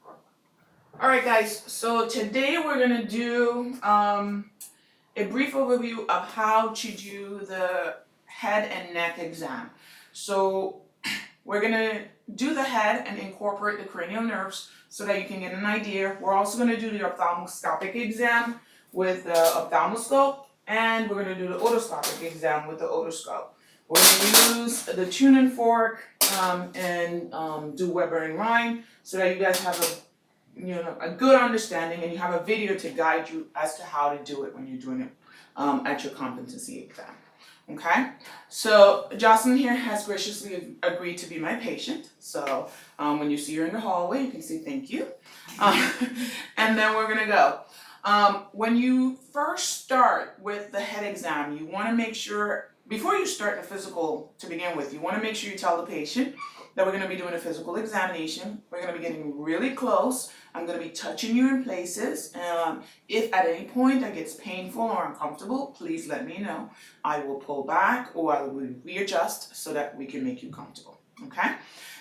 All right, guys. So today we're gonna do a brief overview of how to do the head and neck exam. So we're gonna do the head and incorporate the cranial nerves so that you can get an idea. We're also gonna do the ophthalmoscopic exam with the ophthalmoscope, and we're gonna do the otoscopic exam with the otoscope. We're gonna use the tuning fork and do Weber and Rhine so that you guys have a good understanding, and you have a video to guide you as to how to do it when you're doing it at your competency exam. Okay, so Jocelyn here has graciously agreed to be my patient. So when you see her in the hallway, you can say thank you. And then we're gonna go. When you first start with the head exam, you want to make sure, before you start the physical to begin with, you want to make sure you tell the patient that we're going to be doing a physical examination. We're going to be getting really close. I'm going to be touching you in places. If at any point that gets painful or uncomfortable, please let me know. I will pull back or I will readjust so that we can make you comfortable. Okay?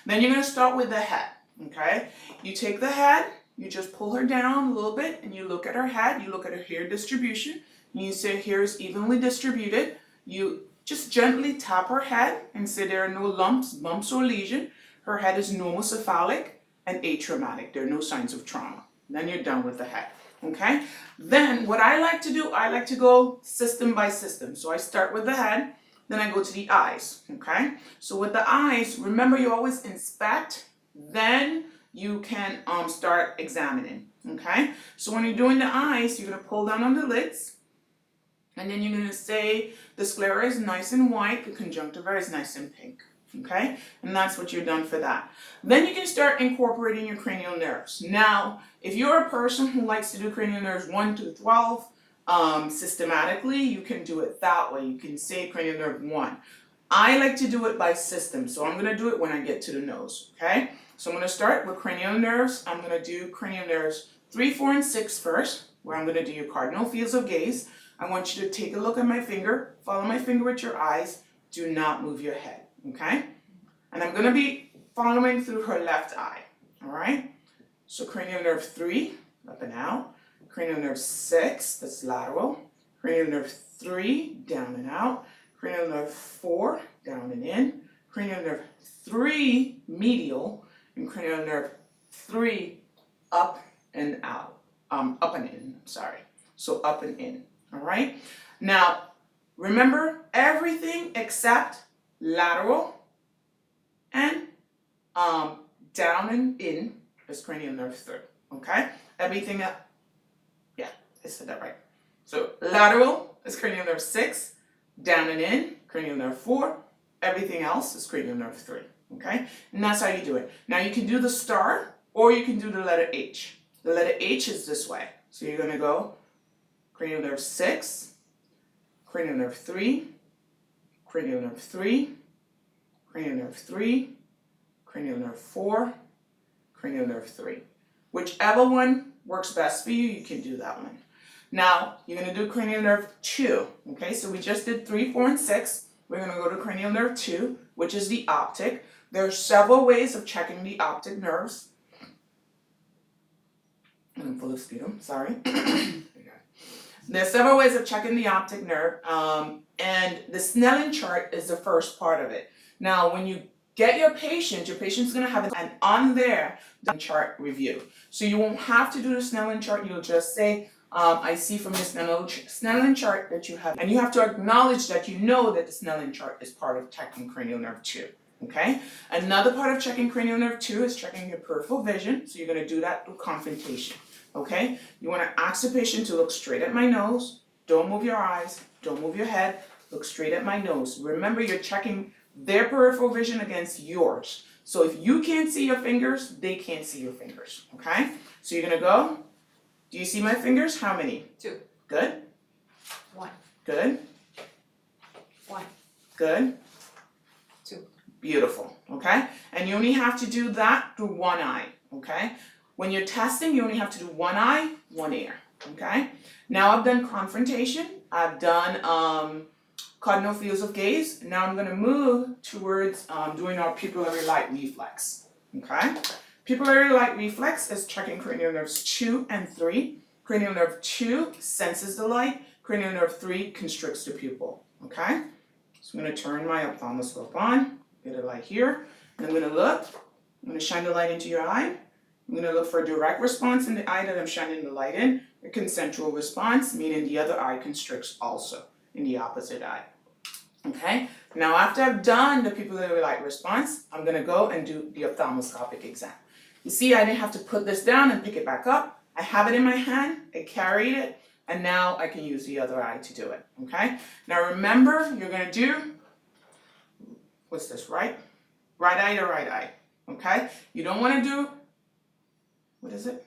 Then you're going to start with the head. Okay? You take the head, you just pull her down a little bit and you look at her head, you look at her hair distribution, and you say hair is evenly distributed. You just gently tap her head and say there are no lumps, bumps, or lesion. Her head is normocephalic and atraumatic. There are no signs of trauma. Then you're done with the head. Okay? Then what I like to do, I like to go system by system. So I start with the head, then I go to the eyes. Okay? So with the eyes, remember you always inspect, then you can start examining. Okay? So when you're doing the eyes, you're going to pull down on the lids. And then you're going to say the sclera is nice and white, the conjunctiva is nice and pink. Okay? And that's what you're done for that. Then you can start incorporating your cranial nerves. Now, if you're a person who likes to do cranial nerves 1 to 12 systematically, you can do it that way. You can say cranial nerve 1. I like to do it by system, so I'm going to do it when I get to the nose. Okay? So I'm going to start with cranial nerves. I'm going to do cranial nerves 3, 4, and 6 first, where I'm going to do your cardinal fields of gaze. I want you to take a look at my finger, follow my finger with your eyes, do not move your head, okay? And I'm going to be following through her left eye, all right? So cranial nerve 3, up and out. Cranial nerve 6, that's lateral. Cranial nerve 3, down and out. Cranial nerve 4, down and in. Cranial nerve 3, medial. And cranial nerve 3, up and out. Up and in, sorry. So up and in. All right. Now, remember everything except lateral and down and in is cranial nerve 3. Okay. Everything else, yeah, I said that right. So lateral is cranial nerve 6, down and in cranial nerve 4. Everything else is cranial nerve 3. Okay. And that's how you do it. Now you can do the star or you can do the letter H. The letter H is this way. So you're gonna go cranial nerve 6, cranial nerve 3, cranial nerve 3, cranial nerve 3, cranial nerve 4, cranial nerve 3. Whichever one works best for you, you can do that one. Now, you're going to do cranial nerve 2. Okay, so we just did 3, 4, and 6. We're going to go to cranial nerve 2, which is the optic. There are several ways of checking the optic nerves. I'm full of sputum, sorry. There's several ways of checking the optic nerve, and the Snellen chart is the first part of it. Now, when you get your patient's going to have an on there chart review. So you won't have to do the Snellen chart. You'll just say, I see from the Snellen chart that you have, and you have to acknowledge that you know that the Snellen chart is part of checking cranial nerve 2. Okay? Another part of checking cranial nerve 2 is checking your peripheral vision. So you're going to do that through confrontation. Okay? You want to ask the patient to look straight at my nose. Don't move your eyes. Don't move your head. Look straight at my nose. Remember, you're checking their peripheral vision against yours. So if you can't see your fingers, they can't see your fingers. Okay? So you're going to go. Do you see my fingers? How many? 2. Good. 1. Good. 1. Good. 2. Beautiful. Okay? And you only have to do that through one eye. Okay? When you're testing, you only have to do one eye, one ear. Okay? Now I've done confrontation. I've done cardinal fields of gaze. Now I'm going to move towards doing our pupillary light reflex. Okay? Pupillary light reflex is checking cranial nerves 2 and 3. Cranial nerve 2 senses the light. Cranial nerve 3 constricts the pupil. Okay? So I'm going to turn my ophthalmoscope on, get a light here, and I'm going to look. I'm going to shine the light into your eye. I'm going to look for a direct response in the eye that I'm shining the light in, a consensual response, meaning the other eye constricts also in the opposite eye. Okay? Now after I've done the pupillary light response, I'm going to go and do the ophthalmoscopic exam. You see, I didn't have to put this down and pick it back up. I have it in my hand, I carried it, and now I can use the other eye to do it. Okay? Now remember, you're going to do, what's this, right? Right eye to right eye. Okay? You don't want to do, what is it?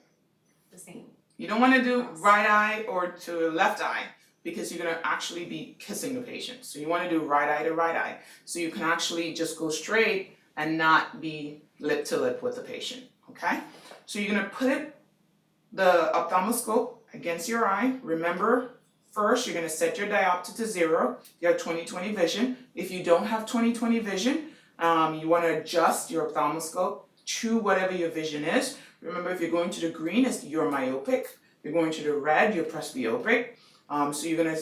The same. You don't want to do right eye or to left eye because you're going to actually be kissing the patient. So you want to do right eye to right eye. So you can actually just go straight and not be lip to lip with the patient. Okay? So you're going to put the ophthalmoscope against your eye. Remember, first you're going to set your diopter to 0. You have 20/20 vision. If you don't have 20/20 vision, you want to adjust your ophthalmoscope to whatever your vision is. Remember, if you're going to the green, you're myopic. If you're going to the red, you're presbyopic. So you're going to,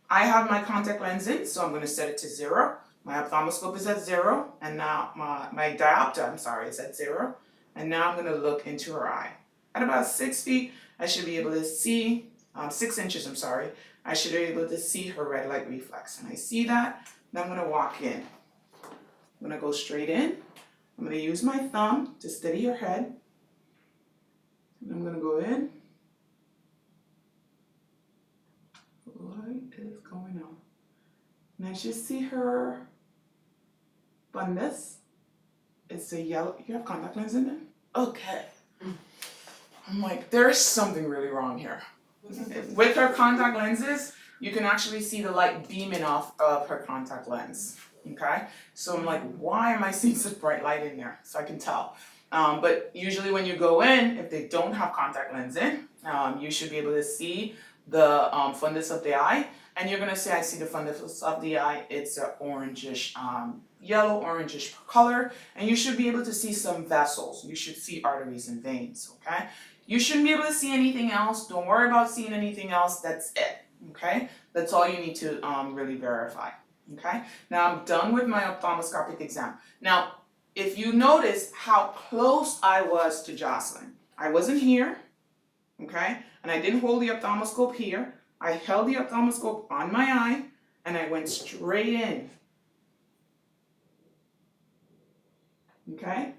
I have my contact lens in, so I'm going to set it to 0. My ophthalmoscope is at 0, and now my diopter, is at 0. And now I'm going to look into her eye. At about 6 feet, I should be able to see, 6 inches, I should be able to see her red light reflex. And I see that, then I'm going to walk in. I'm going to go straight in. I'm going to use my thumb to steady her head. And I'm going to go in. What is going on? And I should see her fundus. It's a yellow, you have contact lens in there? Okay. I'm like, there's something really wrong here. With her contact lenses, you can actually see the light beaming off of her contact lens. Okay? So I'm like, why am I seeing such bright light in there? So I can tell. But usually when you go in, if they don't have contact lens in, you should be able to see the fundus of the eye. And you're gonna say, I see the fundus of the eye. It's an orangish, yellow orangish color. And you should be able to see some vessels. You should see arteries and veins, okay? You shouldn't be able to see anything else. Don't worry about seeing anything else. That's it, okay? That's all you need to really verify, okay? Now I'm done with my ophthalmoscopic exam. Now, if you notice how close I was to Jocelyn, I wasn't here, okay? And I didn't hold the ophthalmoscope here. I held the ophthalmoscope on my eye and I went straight in, okay?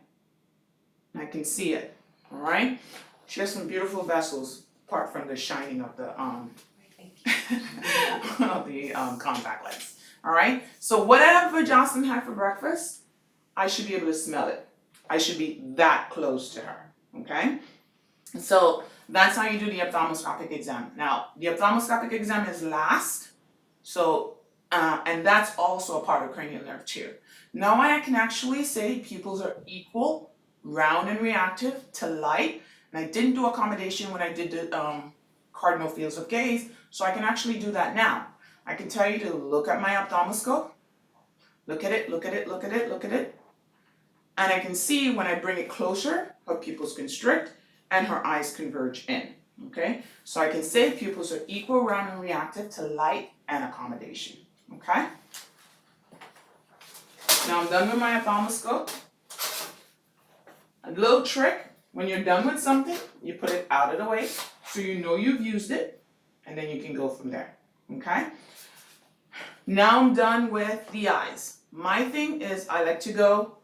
And I can see it, all right? She has some beautiful vessels, apart from the shining of the contact lens. All right. So whatever Jocelyn had for breakfast, I should be able to smell it. I should be that close to her. Okay. So that's how you do the ophthalmoscopic exam. Now the ophthalmoscopic exam is last. So and that's also a part of cranial nerve 2. Now I can actually say pupils are equal, round and reactive to light. And I didn't do accommodation when I did the cardinal fields of gaze, so I can actually do that now. I can tell you to look at my ophthalmoscope, look at it, look at it, look at it, look at it. And I can see when I bring it closer, her pupils constrict and her eyes converge in, okay? So I can say pupils are equal, round, and reactive to light and accommodation, okay? Now I'm done with my ophthalmoscope. A little trick. When you're done with something, you put it out of the way so you know you've used it, and then you can go from there, okay? Now I'm done with the eyes. My thing is I like to go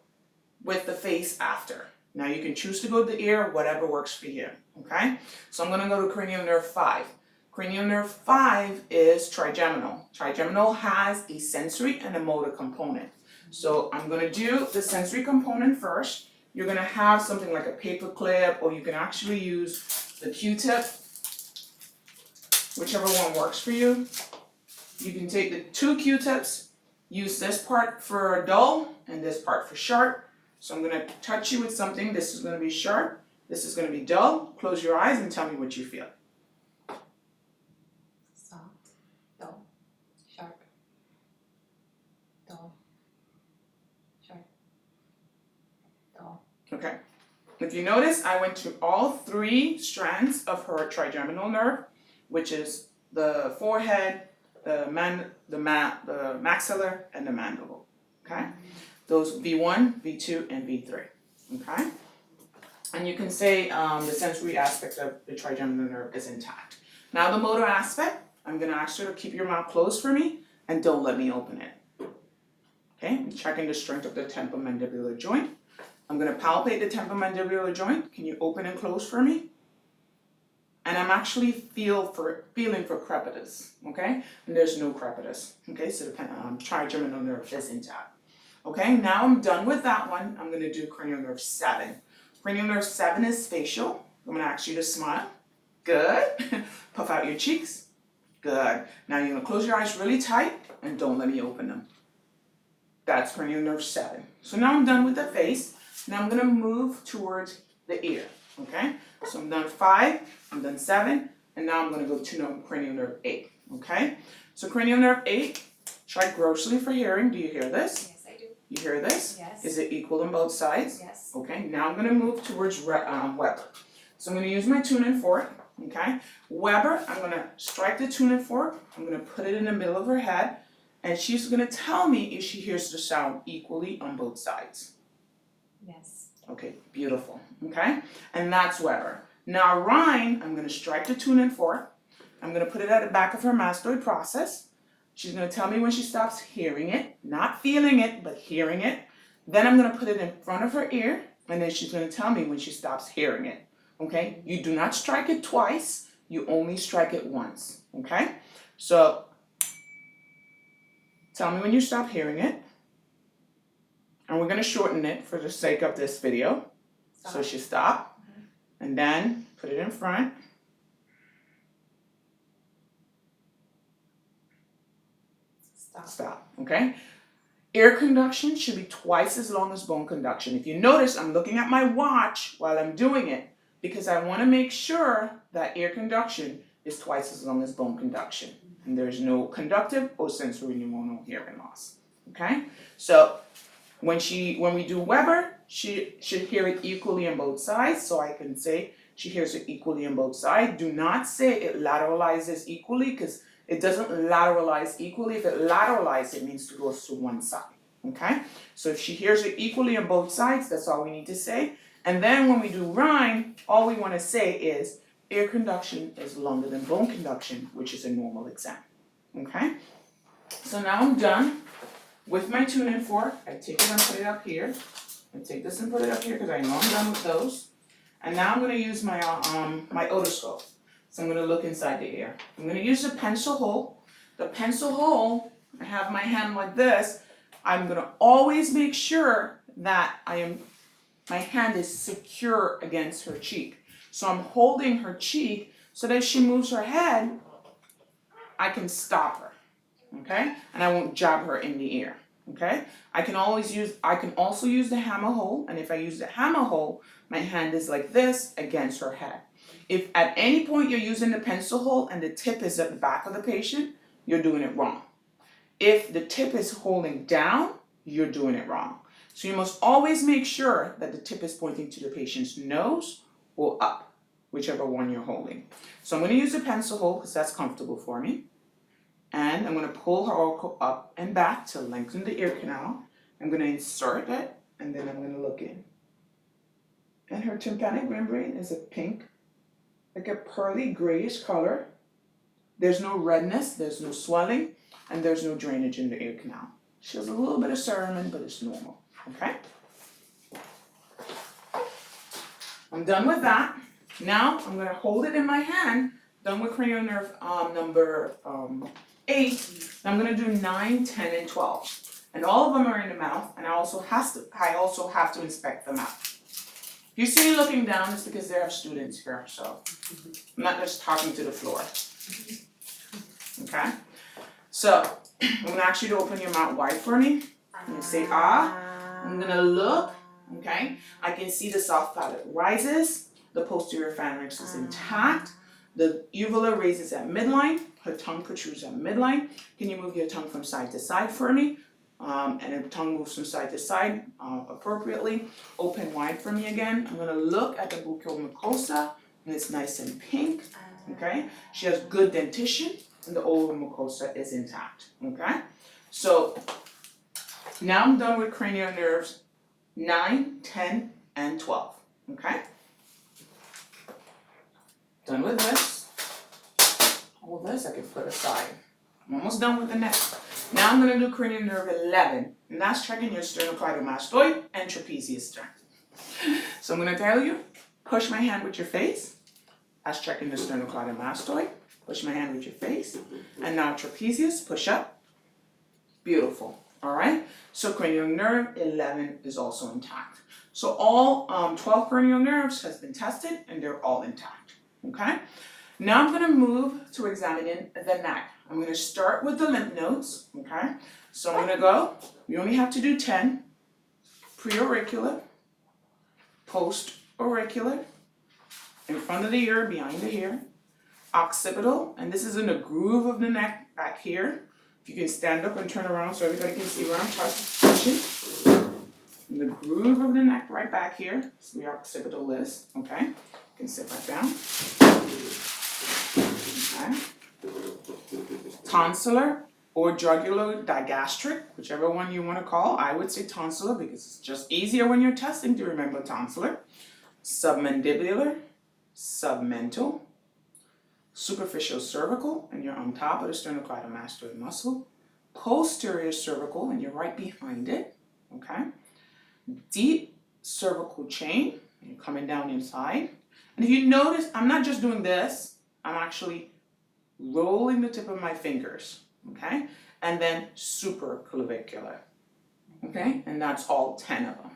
with the face after. Now you can choose to go to the ear, whatever works for you, okay? So I'm gonna go to cranial nerve 5. Cranial nerve 5 is trigeminal. Trigeminal has a sensory and a motor component. So I'm gonna do the sensory component first. You're gonna have something like a paper clip, or you can actually use the Q-tip, whichever one works for you. You can take the 2 Q-tips, use this part for dull and this part for sharp. So I'm gonna touch you with something. This is gonna be sharp, this is gonna be dull. Close your eyes and tell me what you feel. Soft, dull, sharp, dull, sharp, dull. Okay. if you notice, I went to all 3 strands of her trigeminal nerve, which is the forehead, the maxilla, and the mandible. Okay? Those V1, V2, and V3. Okay? And you can say the sensory aspect of the trigeminal nerve is intact. Now the motor aspect, I'm going to ask you to keep your mouth closed for me and don't let me open it. Okay? I'm checking the strength of the temporomandibular joint. I'm going to palpate the temporomandibular joint. Can you open and close for me? And I'm actually feeling for crepitus, okay? And there's no crepitus, okay? So the trigeminal nerve is intact. Okay, now I'm done with that one. I'm going to do cranial nerve 7. Cranial nerve 7 is facial. I'm going to ask you to smile. Good. Puff out your cheeks. Good. Now you're going to close your eyes really tight and don't let me open them. That's cranial nerve 7. So now I'm done with the face. Now I'm going to move towards the ear. Okay? So I'm done 5, I'm done 7, and now I'm going to go to cranial nerve 8. Okay? So cranial nerve 8, try grossly for hearing. Do you hear this? Yes, I do. You hear this? Yes. Is it equal on both sides? Yes. Okay, now I'm going to move towards Weber. So I'm going to use my tuning fork. Okay? Weber, I'm going to strike the tuning fork. I'm going to put it in the middle of her head, and she's going to tell me if she hears the sound equally on both sides. Yes. Okay, beautiful, okay? And that's Weber. Now Rhine, I'm gonna strike the tuning fork. I'm gonna put it at the back of her mastoid process. She's gonna tell me when she stops hearing it, not feeling it, but hearing it. Then I'm gonna put it in front of her ear, and then she's gonna tell me when she stops hearing it, okay? You do not strike it twice, you only strike it once, okay? So, tell me when you stop hearing it. And we're going to shorten it for the sake of this video. Stop. So she stop, and then put it in front. Stop, okay? Ear conduction should be twice as long as bone conduction. If you notice, I'm looking at my watch while I'm doing it because I want to make sure that ear conduction is twice as long as bone conduction. And there's no conductive or sensory neuronal hearing loss, okay? So, when we do Weber, she should hear it equally on both sides, so I can say she hears it equally on both sides. Do not say it lateralizes equally, because it doesn't lateralize equally. If it lateralizes, it means it goes to one side, okay? So if she hears it equally on both sides, that's all we need to say. And then when we do Rhine, all we want to say is ear conduction is longer than bone conduction, which is a normal exam, okay? So now I'm done. With my tuning fork, I take it and put it up here. I take this and put it up here because I know I'm done with those. And now I'm going to use my my otoscope. So I'm going to look inside the ear. I'm going to use the pencil hole. The pencil hole, I have my hand like this. I'm going to always make sure that my hand is secure against her cheek. So I'm holding her cheek so that if she moves her head, I can stop her. Okay? And I won't jab her in the ear. Okay? I can also use the hammer hole, and if I use the hammer hole, my hand is like this against her head. If at any point you're using the pencil hole and the tip is at the back of the patient, you're doing it wrong. If the tip is holding down, you're doing it wrong. So you must always make sure that the tip is pointing to the patient's nose or up, whichever one you're holding. So I'm going to use the pencil hole because that's comfortable for me. And I'm going to pull her oracle up and back to lengthen the ear canal. I'm going to insert it, and then I'm going to look in. And her tympanic membrane is a pink, like a pearly grayish color. There's no redness, there's no swelling, and there's no drainage in the ear canal. She has a little bit of cerumen, but it's normal, okay? I'm done with that. Now I'm going to hold it in my hand, done with cranial nerve number 8. I'm going to do 9, 10, and 12. And all of them are in the mouth, and I also have to inspect the mouth. If you see me looking down, it's because there are students here, so I'm not just talking to the floor. Okay? So, I'm going to ask you to open your mouth wide for me. And say, ah. I'm going to look, okay? I can see the soft palate rises. The posterior pharynx is intact. The uvula raises at midline. Her tongue protrudes at midline. Can you move your tongue from side to side for me? and the tongue moves from side to side appropriately. Open wide for me again. I'm gonna look at the buccal mucosa, and it's nice and pink, okay? She has good dentition, and the oral mucosa is intact, okay? So now I'm done with cranial nerves 9, 10, and 12, okay? Done with this. All this I can put aside. I'm almost done with the neck. Now I'm gonna do cranial nerve 11, and that's checking your sternocleidomastoid and trapezius strength. So I'm gonna tell you, push my hand with your face. That's checking the sternocleidomastoid. Push my hand with your face. And now trapezius, push up. Beautiful, all right? So cranial nerve 11 is also intact. So all 12 cranial nerves has been tested, and they're all intact, okay? Now I'm gonna move to examining the neck. I'm gonna start with the lymph nodes, okay? So I'm gonna go, you only have to do 10. Preauricular, post-auricular, in front of the ear, behind the ear, occipital, and this is in the groove of the neck back here. If you can stand up and turn around so everybody can see where I'm touching. In the groove of the neck right back here, so your occipital is, okay? You can sit back down. Okay. Tonsillar or jugular digastric, whichever one you want to call. I would say tonsillar because it's just easier when you're testing to remember tonsillar. Submandibular, submental, superficial cervical, and you're on top of the sternocleidomastoid muscle. Posterior cervical, and you're right behind it, okay? Deep cervical chain, and you're coming down inside. And if you notice, I'm not just doing this, I'm actually rolling the tip of my fingers, okay? And then supraclavicular, okay? And that's all 10 of them,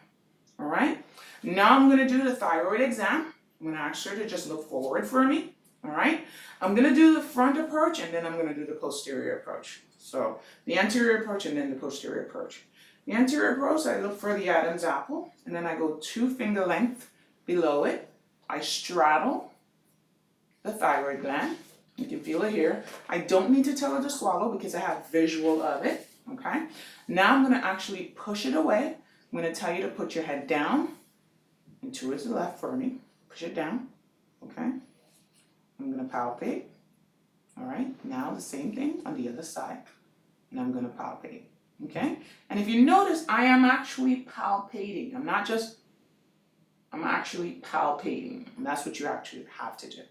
all right? Now I'm gonna do the thyroid exam. I'm gonna ask her to just look forward for me, all right? I'm gonna do the front approach, and then I'm gonna do the posterior approach. So the anterior approach and then the posterior approach. The anterior approach, I look for the Adam's apple, and then I go 2 finger length below it. I straddle the thyroid gland. You can feel it here. I don't need to tell her to swallow because I have visual of it, okay? Now I'm gonna actually push it away. I'm gonna tell you to put your head down and towards the left for me. Push it down, okay? I'm gonna palpate, all right? Now the same thing on the other side, and I'm gonna palpate, okay? And if you notice, I am actually palpating. I'm actually palpating, and that's what you actually have to do.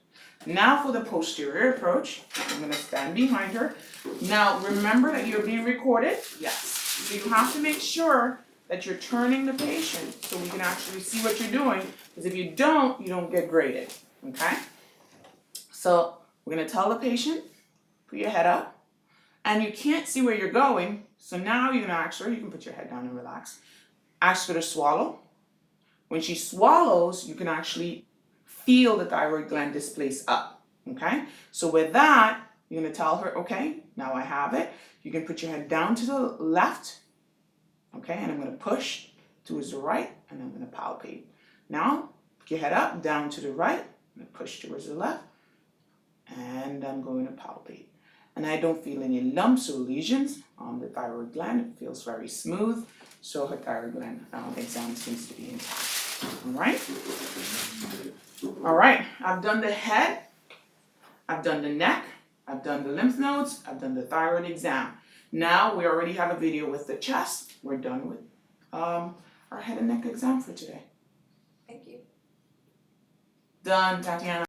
Now for the posterior approach, I'm gonna stand behind her. Now remember that you're being recorded, yes. So you have to make sure that you're turning the patient so we can actually see what you're doing, because if you don't get graded, okay? So we're gonna tell the patient, put your head up, and you can't see where you're going, so now you're gonna ask her, you can put your head down and relax. Ask her to swallow. When she swallows, you can actually feel the thyroid gland displace up, okay? So with that, you're gonna tell her, okay, now I have it. You can put your head down to the left, okay? And I'm gonna push towards the right, and I'm gonna palpate. Now, put your head up, down to the right, I'm gonna push towards the left, and I'm going to palpate. And I don't feel any lumps or lesions on the thyroid gland. It feels very smooth, so her thyroid gland exam seems to be intact. All right? All right, I've done the head, I've done the neck, I've done the lymph nodes, I've done the thyroid exam. Now we already have a video with the chest. We're done with our head and neck exam for today. Thank you. Done, Tatiana.